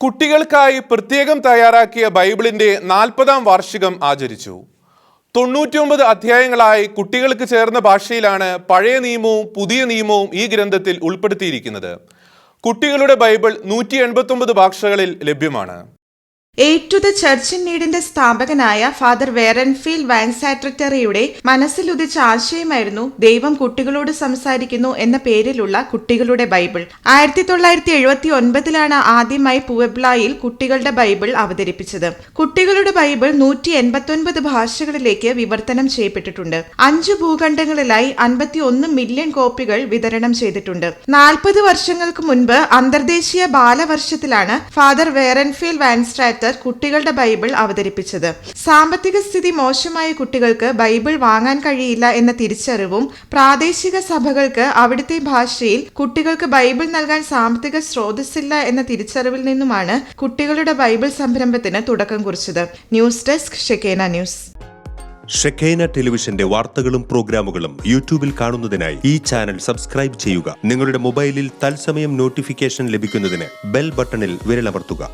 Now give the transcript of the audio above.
കുട്ടികൾക്കായി പ്രത്യേകം തയ്യാറാക്കിയ ബൈബിളിന്റെ 40-ാം വാർഷികം ആചരിച്ചു. 99 അധ്യായങ്ങളായി കുട്ടികൾക്ക് ചേർന്ന ഭാഷയിലാണ് പഴയ നിയമവും പുതിയ നിയമവും ഈ ഗ്രന്ഥത്തിൽ ഉൾപ്പെടുത്തിയിരിക്കുന്നത്. കുട്ടികളുടെ ബൈബിൾ 189 ഭാഷകളിൽ ലഭ്യമാണ്. Aid to the church in നീഡിന്റെ സ്ഥാപകനായ ഫാദർ വെറൻഫീൽഡ് വാൻസാട്രറ്ററിയുടെ മനസ്സിലുദിച്ച ആശയമായിരുന്നു ദൈവം കുട്ടികളോട് സംസാരിക്കുന്നു എന്ന പേരിലുള്ള കുട്ടികളുടെ ബൈബിൾ. 1979 ആദ്യമായി പുവെബ്ലായിൽ കുട്ടികളുടെ ബൈബിൾ അവതരിപ്പിച്ചത്. കുട്ടികളുടെ ബൈബിൾ 189 ഭാഷകളിലേക്ക് വിവർത്തനം ചെയ്യപ്പെട്ടിട്ടുണ്ട്. 5 ഭൂഖണ്ഡങ്ങളിലായി 51 മില്യൺ കോപ്പികൾ വിതരണം ചെയ്തിട്ടുണ്ട്. 40 വർഷങ്ങൾക്ക് മുൻപ് അന്തർദേശീയ ബാലവർഷത്തിലാണ് ഫാദർ വെറൻഫീൽഡ് വാൻസാട്രറ്റർ കുട്ടികളുടെ ബൈബിൾ അവതരിപ്പിച്ചത്. സാമ്പത്തിക സ്ഥിതി മോശമായ കുട്ടികൾക്ക് ബൈബിൾ വാങ്ങാൻ കഴിയില്ല എന്ന തിരിച്ചറിവും പ്രാദേശിക സഭകൾക്ക് അവിടുത്തെ ഭാഷയിൽ കുട്ടികൾക്ക് ബൈബിൾ നൽകാൻ സാമ്പത്തിക സ്രോതസ്സില്ല എന്ന തിരിച്ചറിവിൽ നിന്നുമാണ് കുട്ടികളുടെ ബൈബിൾ സംരംഭത്തിന് തുടക്കം കുറിച്ചത്. News desk Shekinah news. Shekinah ടെലിവിഷന്റെ വാർത്തകളും പ്രോഗ്രാമുകളും യൂട്യൂബിൽ കാണുന്നതിനായി ഈ ചാനൽ സബ്സ്ക്രൈബ് ചെയ്യുക. നിങ്ങളുടെ മൊബൈലിൽ തത്സമയം നോട്ടിഫിക്കേഷൻ ലഭിക്കുന്നതിന് ബെൽ ബട്ടണിൽ വിരലമർത്തുക.